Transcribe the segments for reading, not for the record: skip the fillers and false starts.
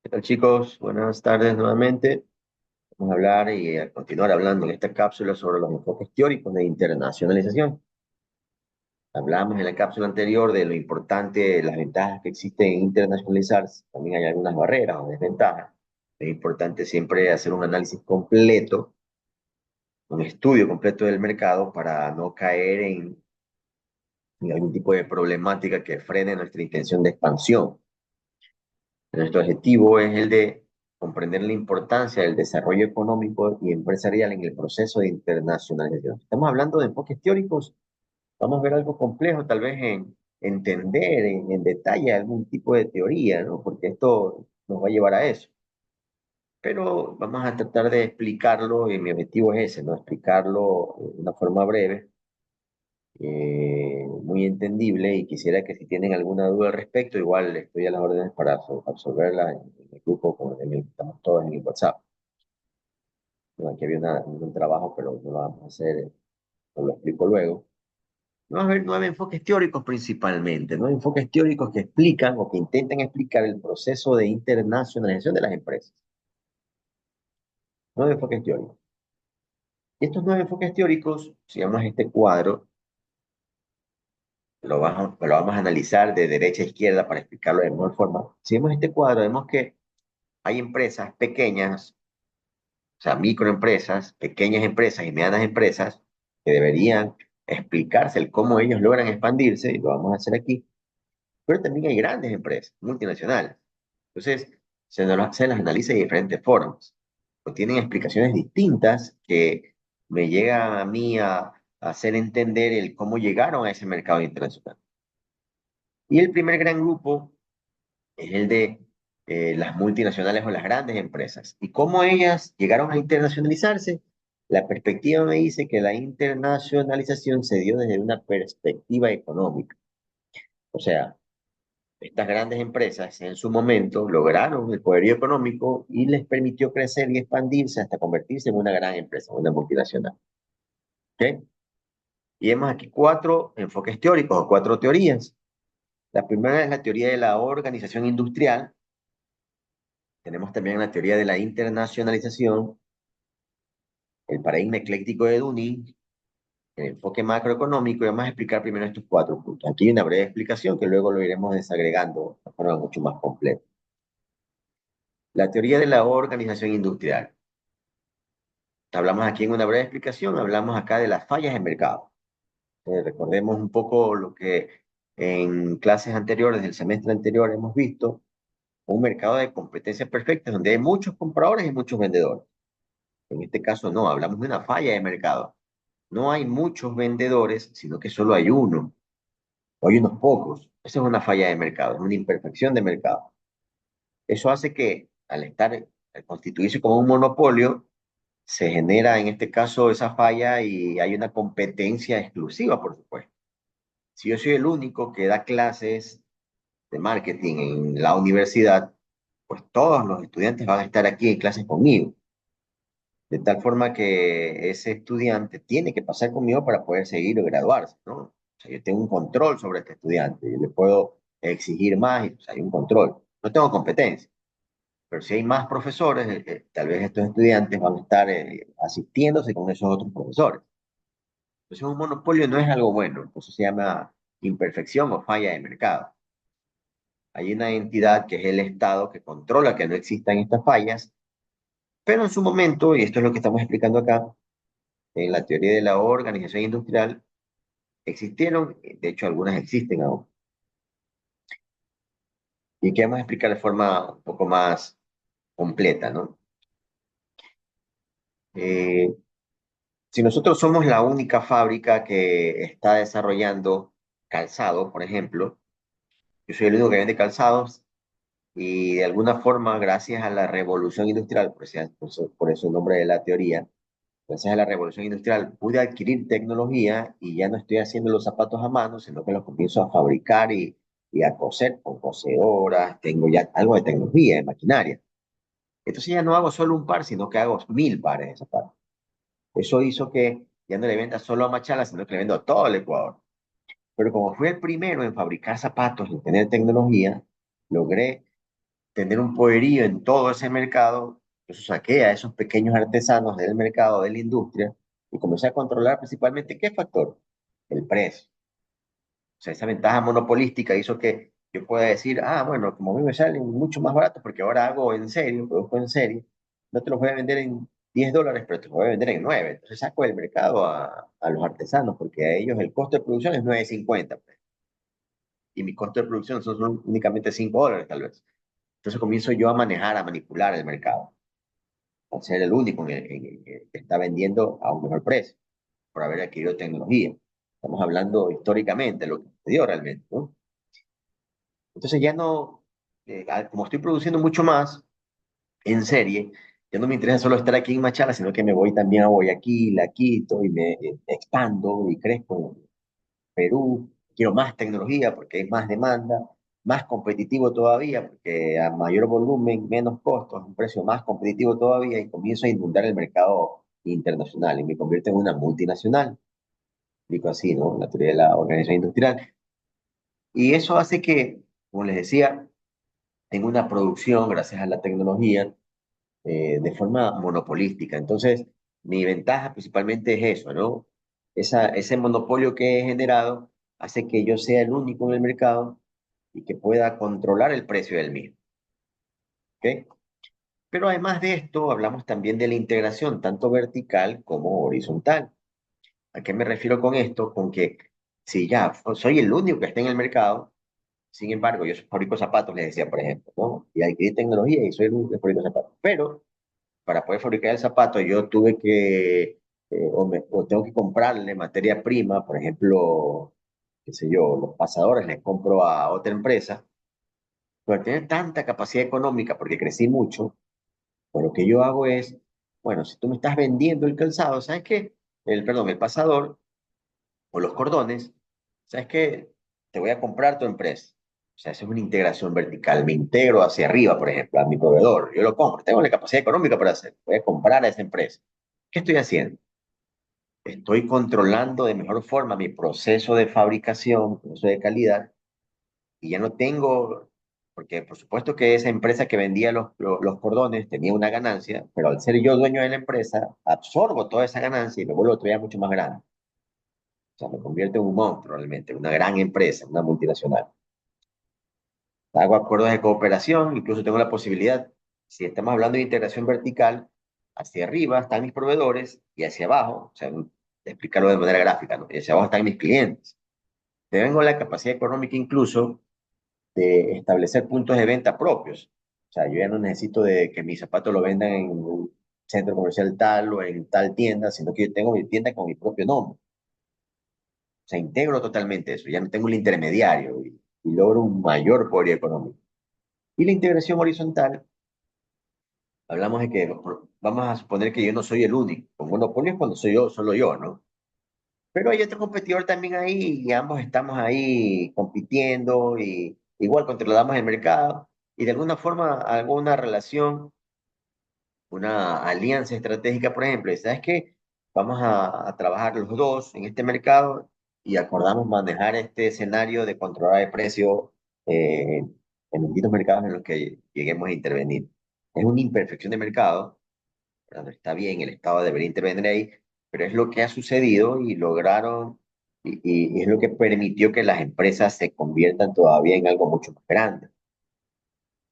¿Qué tal, chicos? Buenas tardes nuevamente. Vamos a hablar y a continuar hablando en esta cápsula sobre los enfoques teóricos de internacionalización. Hablamos en la cápsula anterior de lo importante, las ventajas que existen en internacionalizarse. También hay algunas barreras o desventajas. Es importante siempre hacer un análisis completo, un estudio completo del mercado para no caer en algún tipo de problemática que frene nuestra intención de expansión. Nuestro objetivo es el de comprender la importancia del desarrollo económico y empresarial en el proceso de internacionalización. Estamos hablando de enfoques teóricos, vamos a ver algo complejo, tal vez en entender en detalle algún tipo de teoría, ¿no? Porque esto nos va a llevar a eso. Pero vamos a tratar de explicarlo y mi objetivo es ese, ¿no? Explicarlo de una forma breve, muy entendible y quisiera que si tienen alguna duda al respecto, igual estoy a las órdenes para absolverla en el grupo en el que estamos todos en el WhatsApp. Bueno, aquí había un trabajo, pero no lo vamos a hacer, lo explico luego. Vamos a ver 9 enfoques teóricos principalmente, 9 enfoques teóricos que explican o que intentan explicar el proceso de internacionalización de las empresas. 9 enfoques teóricos. Y estos 9 enfoques teóricos, si vamos a este cuadro, lo vamos a analizar de derecha a izquierda para explicarlo de mejor forma. Si vemos este cuadro, vemos que hay empresas pequeñas, o sea, microempresas, pequeñas empresas y medianas empresas que deberían explicarse el cómo ellos logran expandirse, y lo vamos a hacer aquí, pero también hay grandes empresas, multinacionales. Entonces, se las analiza de diferentes formas, o tienen explicaciones distintas que me llegan a mí a hacer entender el cómo llegaron a ese mercado internacional. Y el primer gran grupo es el de las multinacionales o las grandes empresas. ¿Y cómo ellas llegaron a internacionalizarse? La perspectiva me dice que la internacionalización se dio desde una perspectiva económica. O sea, estas grandes empresas en su momento lograron el poderío económico y les permitió crecer y expandirse hasta convertirse en una gran empresa, una multinacional. ¿Ok? Y vemos aquí 4 enfoques teóricos o 4 teorías. La primera es la teoría de la organización industrial. Tenemos también la teoría de la internacionalización, el paradigma ecléctico de Dunning, el enfoque macroeconómico, y vamos a explicar primero estos 4 puntos. Aquí hay una breve explicación que luego lo iremos desagregando de forma mucho más completa. La teoría de la organización industrial. Hablamos aquí en una breve explicación, hablamos acá de las fallas de mercado. Recordemos un poco lo que en clases anteriores del semestre anterior hemos visto, un mercado de competencia perfecta donde hay muchos compradores y muchos vendedores. En este caso no, hablamos de una falla de mercado. No hay muchos vendedores, sino que solo hay uno, o hay unos pocos. Esa es una falla de mercado, es una imperfección de mercado. Eso hace que al constituirse como un monopolio, se genera en este caso esa falla y hay una competencia exclusiva, por supuesto. Si yo soy el único que da clases de marketing en la universidad, pues todos los estudiantes van a estar aquí en clases conmigo. De tal forma que ese estudiante tiene que pasar conmigo para poder seguir o graduarse, ¿no? O sea, yo tengo un control sobre este estudiante, yo le puedo exigir más y pues, hay un control. No tengo competencia, pero si hay más profesores, tal vez estos estudiantes van a estar asistiéndose con esos otros profesores. Entonces un monopolio no es algo bueno, eso se llama imperfección o falla de mercado. Hay una entidad que es el Estado que controla que no existan estas fallas, pero en su momento, y esto es lo que estamos explicando acá, en la teoría de la organización industrial, existieron, de hecho algunas existen aún, y que vamos a explicar de forma un poco más completa, ¿no? Eh, si nosotros somos la única fábrica que está desarrollando calzado, por ejemplo, yo soy el único que vende calzados y de alguna forma, gracias a la revolución industrial, por eso el nombre de la teoría, gracias a la revolución industrial pude adquirir tecnología y ya no estoy haciendo los zapatos a mano, sino que los comienzo a fabricar y a coser con cosedoras, tengo ya algo de tecnología, de maquinaria. Entonces ya no hago solo un par, sino que hago 1000 pares de zapatos. Eso hizo que ya no le venda solo a Machala, sino que le vendo a todo el Ecuador. Pero como fui el primero en fabricar zapatos y en tener tecnología, logré tener un poderío en todo ese mercado, eso saqué a esos pequeños artesanos del mercado, de la industria, y comencé a controlar principalmente qué factor, el precio. O sea, esa ventaja monopolística hizo que yo pueda decir, ah, bueno, como a mí me salen mucho más barato porque ahora hago en serio, produzco en serie, no te los voy a vender en $10, pero te los voy a vender en 9. Entonces saco del mercado a los artesanos porque a ellos el costo de producción es 9.50 pues, y mi costo de producción son únicamente $5 tal vez. Entonces comienzo yo a manejar, a manipular el mercado, a ser el único que está vendiendo a un mejor precio por haber adquirido tecnología. Estamos hablando históricamente, lo que sucedió realmente, ¿no? Entonces ya no, como estoy produciendo mucho más en serie, ya no me interesa solo estar aquí en Machala, sino que me voy también a Guayaquil, a Quito y me expando y crezco en Perú. Quiero más tecnología porque hay más demanda, más competitivo todavía, porque a mayor volumen, menos costos, un precio más competitivo todavía y comienzo a inundar el mercado internacional y me convierto en una multinacional, digo así, ¿no? La teoría de la organización industrial. Y eso hace que, como les decía, tengo una producción gracias a la tecnología de forma monopolística. Entonces, mi ventaja principalmente es eso, ¿no? Ese monopolio que he generado hace que yo sea el único en el mercado y que pueda controlar el precio del mismo, ¿ok? Pero además de esto, hablamos también de la integración, tanto vertical como horizontal. ¿A qué me refiero con esto? Con que si ya soy el único que está en el mercado, sin embargo, yo fabrico zapatos, les decía, por ejemplo, ¿no? Y adquirí tecnología y soy el único que fabrico zapatos. Pero para poder fabricar el zapato yo tuve que, o tengo que comprarle materia prima, por ejemplo, qué sé yo, los pasadores les compro a otra empresa, pero al tener tanta capacidad económica, porque crecí mucho, pues lo que yo hago es, bueno, si tú me estás vendiendo el calzado, ¿sabes qué? Perdón, el pasador o los cordones, ¿sabes qué? Te voy a comprar tu empresa. O sea, eso es una integración vertical. Me integro hacia arriba, por ejemplo, a mi proveedor. Yo lo compro. Tengo la capacidad económica para hacer. Voy a comprar a esa empresa. ¿Qué estoy haciendo? Estoy controlando de mejor forma mi proceso de fabricación, proceso de calidad, y ya no tengo, porque por supuesto que esa empresa que vendía los cordones tenía una ganancia, pero al ser yo dueño de la empresa, absorbo toda esa ganancia y me vuelvo todavía mucho más grande. O sea, me convierte en un monstruo realmente, una gran empresa, una multinacional. Hago acuerdos de cooperación, incluso tengo la posibilidad, si estamos hablando de integración vertical, hacia arriba están mis proveedores y hacia abajo, o sea, explicarlo de manera gráfica, ¿no? Y hacia abajo están mis clientes. Tengo la capacidad económica incluso de establecer puntos de venta propios. O sea, yo ya no necesito de que mis zapatos lo vendan en un centro comercial tal o en tal tienda, sino que yo tengo mi tienda con mi propio nombre. O sea, integro totalmente eso, ya no tengo el intermediario y logro un mayor poder económico. Y la integración horizontal, hablamos de que vamos a suponer que yo no soy el único. Con monopolio es cuando soy yo, solo yo, ¿no? Pero hay otro competidor también ahí y ambos estamos ahí compitiendo y igual controlamos el mercado y de alguna forma alguna relación, una alianza estratégica, por ejemplo, y ¿sabes qué? Vamos a trabajar los dos en este mercado y acordamos manejar este escenario de controlar el precio en los distintos mercados en los que lleguemos a intervenir. Es una imperfección de mercado, ¿verdad? No está bien, el Estado debería intervenir ahí, pero es lo que ha sucedido y lograron, y es lo que permitió que las empresas se conviertan todavía en algo mucho más grande.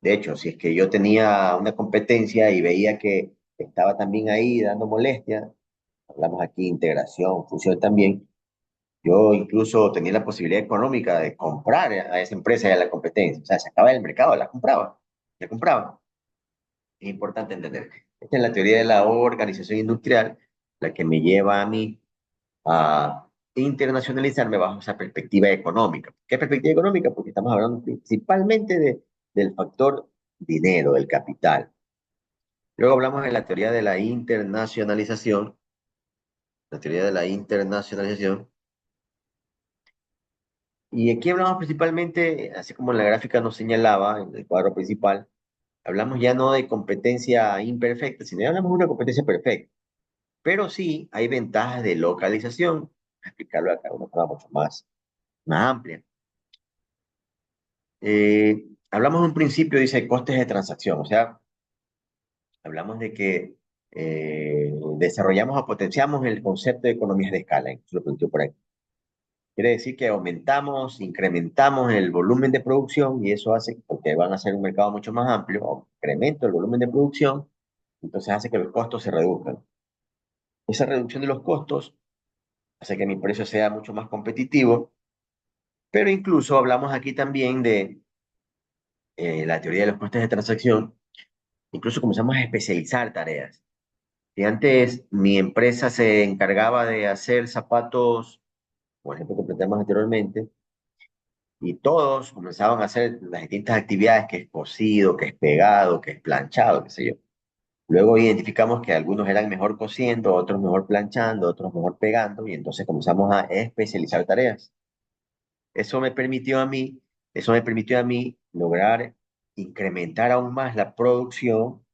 De hecho, si es que yo tenía una competencia y veía que estaba también ahí dando molestia, hablamos aquí de integración, fusión también, yo incluso tenía la posibilidad económica de comprar a esa empresa y a la competencia. O sea, sacaba del mercado, la compraba. Es importante entender. Esta es la teoría de la organización industrial, la que me lleva a mí a internacionalizarme bajo esa perspectiva económica. ¿Qué perspectiva económica? Porque estamos hablando principalmente del factor dinero, del capital. Luego hablamos de la teoría de la internacionalización, la teoría de la internacionalización. Y aquí hablamos principalmente, así como en la gráfica nos señalaba, en el cuadro principal, hablamos ya no de competencia imperfecta, sino ya hablamos de una competencia perfecta. Pero sí hay ventajas de localización. Voy a explicarlo acá de una forma mucho más amplia. hablamos de un principio, dice costes de transacción, o sea, hablamos de que desarrollamos o potenciamos el concepto de economías de escala, incluso lo planteo por ahí. Quiere decir que aumentamos, incrementamos el volumen de producción y eso hace, porque van a ser un mercado mucho más amplio, incremento el volumen de producción, entonces hace que los costos se reduzcan. Esa reducción de los costos hace que mi precio sea mucho más competitivo, pero incluso hablamos aquí también de la teoría de los costes de transacción, incluso comenzamos a especializar tareas. Si antes mi empresa se encargaba de hacer zapatos, por ejemplo, que planteamos anteriormente, y todos comenzaban a hacer las distintas actividades, que es cosido, que es pegado, que es planchado, qué sé yo. Luego identificamos que algunos eran mejor cosiendo, otros mejor planchando, otros mejor pegando, y entonces comenzamos a especializar tareas. Eso me permitió a mí, eso me permitió a mí lograr incrementar aún más la producción,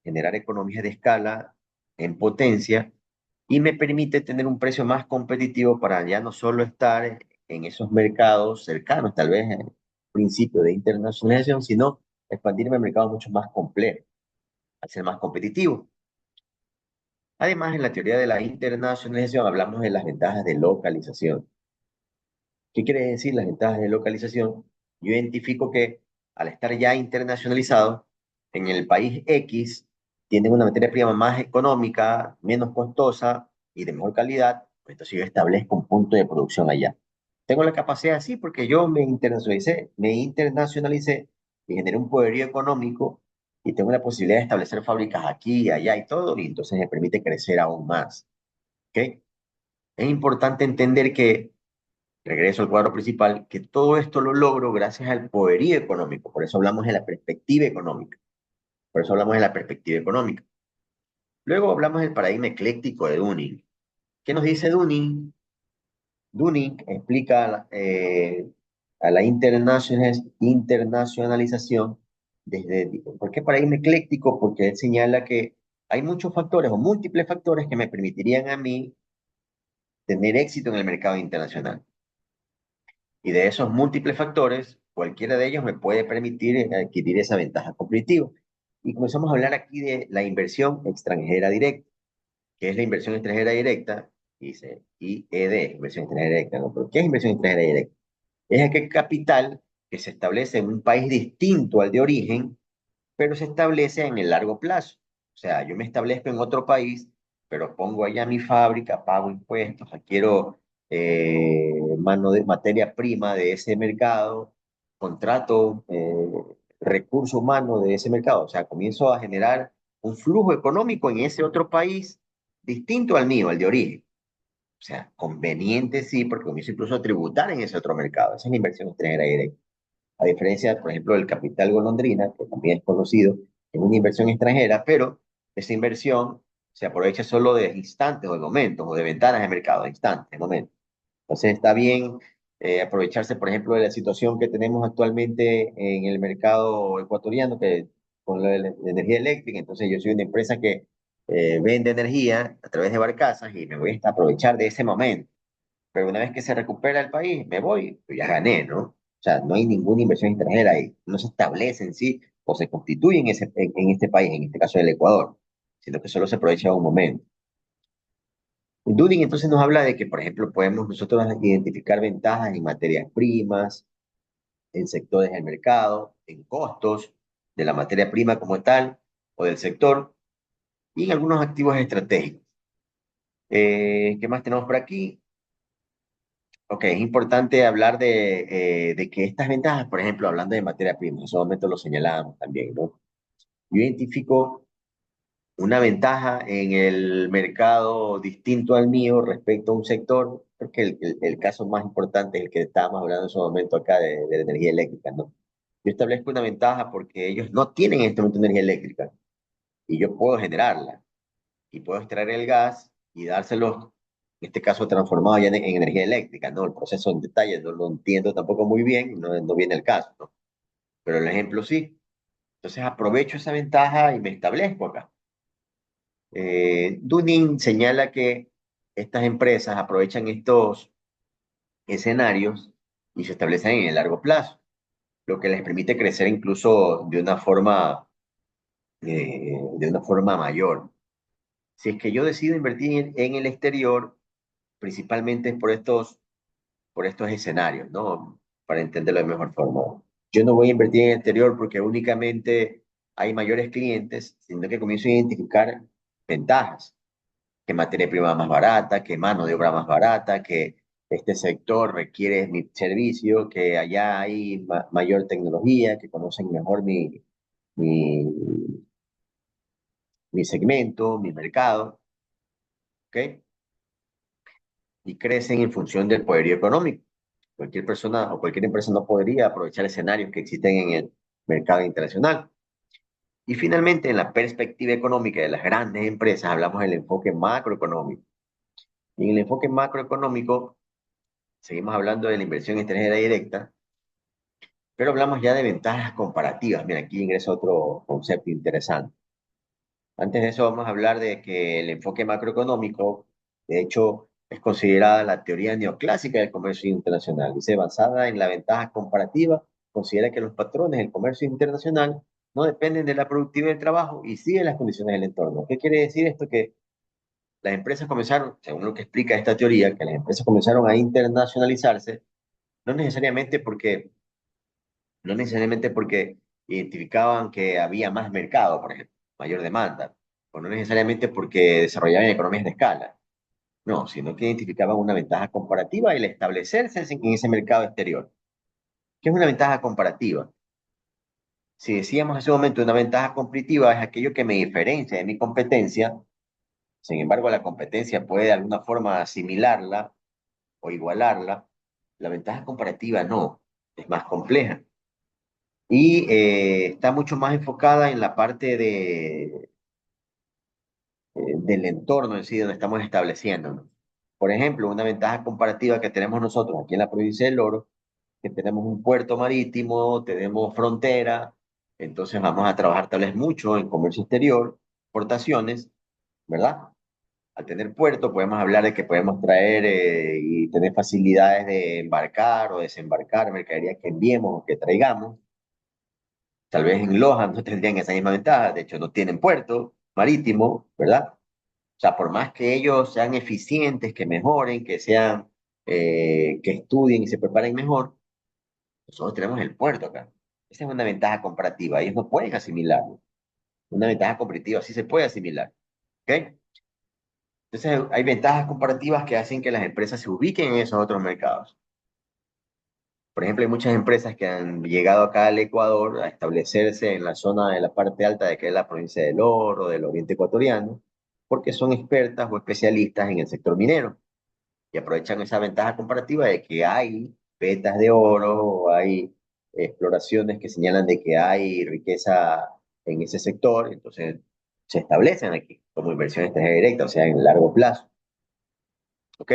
generar economías de escala en potencia y me permite tener un precio más competitivo para ya no solo estar en esos mercados cercanos, tal vez en principio de internacionalización, sino expandirme a mercados mucho más complejos, a ser más competitivo. Además, en la teoría de la internacionalización hablamos de las ventajas de localización. ¿Qué quiere decir las ventajas de localización? Yo identifico que al estar ya internacionalizado, en el país X tienen una materia prima más económica, menos costosa y de mejor calidad, pues entonces yo establezco un punto de producción allá. Tengo la capacidad, sí, porque yo me internacionalicé y generé un poderío económico y tengo la posibilidad de establecer fábricas aquí y allá y todo, y entonces me permite crecer aún más. ¿Ok? Es importante entender que regreso al cuadro principal, que todo esto lo logro gracias al poderío económico. Por eso hablamos de la perspectiva económica. Por eso hablamos de la perspectiva económica. Luego hablamos del paradigma ecléctico de Dunning. ¿Qué nos dice Dunning? Dunning explica a la internacionalización desde... ¿Por qué paradigma ecléctico? Porque él señala que hay muchos factores o múltiples factores que me permitirían a mí tener éxito en el mercado internacional. Y de esos múltiples factores, cualquiera de ellos me puede permitir adquirir esa ventaja competitiva. Y comenzamos a hablar aquí de la inversión extranjera directa. ¿Qué es la inversión extranjera directa? Dice IED, inversión extranjera directa. ¿No? ¿Pero qué es inversión extranjera directa? Es aquel capital que se establece en un país distinto al de origen, pero se establece en el largo plazo. O sea, yo me establezco en otro país, pero pongo allá mi fábrica, pago impuestos, adquiero mano de materia prima de ese mercado, contrato recurso humano de ese mercado. O sea, comienzo a generar un flujo económico en ese otro país distinto al mío, al de origen. O sea, conveniente sí, porque comienzo incluso a tributar en ese otro mercado. Esa es la inversión extranjera directa. A diferencia, por ejemplo, del capital golondrina, que también es conocido, es una inversión extranjera, pero esa inversión se aprovecha solo de instantes o de momentos, o de ventanas de mercado, de instantes, de momentos. Entonces está bien aprovecharse, por ejemplo, de la situación que tenemos actualmente en el mercado ecuatoriano, que con la energía eléctrica, entonces yo soy una empresa que vende energía a través de barcazas y me voy a aprovechar de ese momento. Pero una vez que se recupera el país, me voy, pues ya gané, ¿no? O sea, no hay ninguna inversión extranjera ahí, no se establece en sí o se constituye en este país, en este caso el Ecuador, sino que solo se aprovecha un momento. Dunning entonces nos habla de que, por ejemplo, podemos nosotros identificar ventajas en materias primas, en sectores del mercado, en costos de la materia prima como tal o del sector y en algunos activos estratégicos. ¿Qué más tenemos por aquí? Ok, es importante hablar de que estas ventajas, por ejemplo, hablando de materia prima, en ese momento lo señalábamos también, ¿no? Yo identifico una ventaja en el mercado distinto al mío respecto a un sector, porque el caso más importante es el que estábamos hablando en ese momento acá de la energía eléctrica, ¿no? Yo establezco una ventaja porque ellos no tienen en este momento energía eléctrica y yo puedo generarla y puedo extraer el gas y dárselo, en este caso transformado ya en energía eléctrica, ¿no? El proceso en detalle no lo entiendo tampoco muy bien, no viene el caso, ¿no? Pero el ejemplo sí. Entonces aprovecho esa ventaja y me establezco acá. Dunning señala que estas empresas aprovechan estos escenarios y se establecen en el largo plazo. lo que les permite crecer incluso de una forma mayor. Si es que yo decido invertir en el exterior, principalmente es por estos escenarios, ¿no? Para entenderlo de mejor forma. Yo no voy a invertir en el exterior porque únicamente hay mayores clientes, sino que comienzo a identificar ventajas, que materia prima más barata, que mano de obra más barata, que este sector requiere mi servicio, que allá hay mayor tecnología, que conocen mejor mi, mi segmento, mi mercado, ¿ok? Y crecen en función del poderío económico. Cualquier persona o cualquier empresa no podría aprovechar escenarios que existen en el mercado internacional. Y finalmente, en la perspectiva económica de las grandes empresas, hablamos del enfoque macroeconómico. Y en el enfoque macroeconómico, seguimos hablando de la inversión extranjera directa, pero hablamos ya de ventajas comparativas. Mira, aquí ingresa otro concepto interesante. Antes de eso vamos a hablar de que el enfoque macroeconómico, de hecho, es considerada la teoría neoclásica del comercio internacional. Dice, basada en la ventaja comparativa, considera que los patrones del comercio internacional no dependen de la productividad del trabajo y sí de las condiciones del entorno. ¿Qué quiere decir esto? Que las empresas comenzaron, según lo que explica esta teoría, que las empresas comenzaron a internacionalizarse, no necesariamente porque, no necesariamente porque identificaban que había más mercado, por ejemplo, mayor demanda, o no necesariamente porque desarrollaban economías de escala, no, sino que identificaban una ventaja comparativa el establecerse en ese mercado exterior. ¿Qué es una ventaja comparativa? Si decíamos hace un momento una ventaja competitiva es aquello que me diferencia de mi competencia, sin embargo la competencia puede de alguna forma asimilarla o igualarla, la ventaja comparativa no, es más compleja. Y está mucho más enfocada en la parte del entorno en sí donde estamos estableciéndonos. Por ejemplo, una ventaja comparativa que tenemos nosotros aquí en la provincia del Oro, que tenemos un puerto marítimo, tenemos frontera, entonces vamos a trabajar tal vez mucho en comercio exterior, exportaciones, ¿verdad? Al tener puerto podemos hablar de que podemos traer y tener facilidades de embarcar o desembarcar mercadería que enviemos o que traigamos. Tal vez en Loja no tendrían esa misma ventaja, de hecho no tienen puerto marítimo, ¿verdad? O sea, por más que ellos sean eficientes, que mejoren, que estudien y se preparen mejor, nosotros tenemos el puerto acá. Esa es una ventaja comparativa, ellos no pueden asimilarlo. Una ventaja comparativa sí se puede asimilar, ¿ok? Entonces hay ventajas comparativas que hacen que las empresas se ubiquen en esos otros mercados. Por ejemplo, hay muchas empresas que han llegado acá al Ecuador a establecerse en la zona de la parte alta de que es la provincia del Oro, del Oriente Ecuatoriano, porque son expertas o especialistas en el sector minero y aprovechan esa ventaja comparativa de que hay vetas de oro o hay exploraciones que señalan de que hay riqueza en ese sector, entonces se establecen aquí como inversión extranjera directa, o sea, en largo plazo. ¿Ok?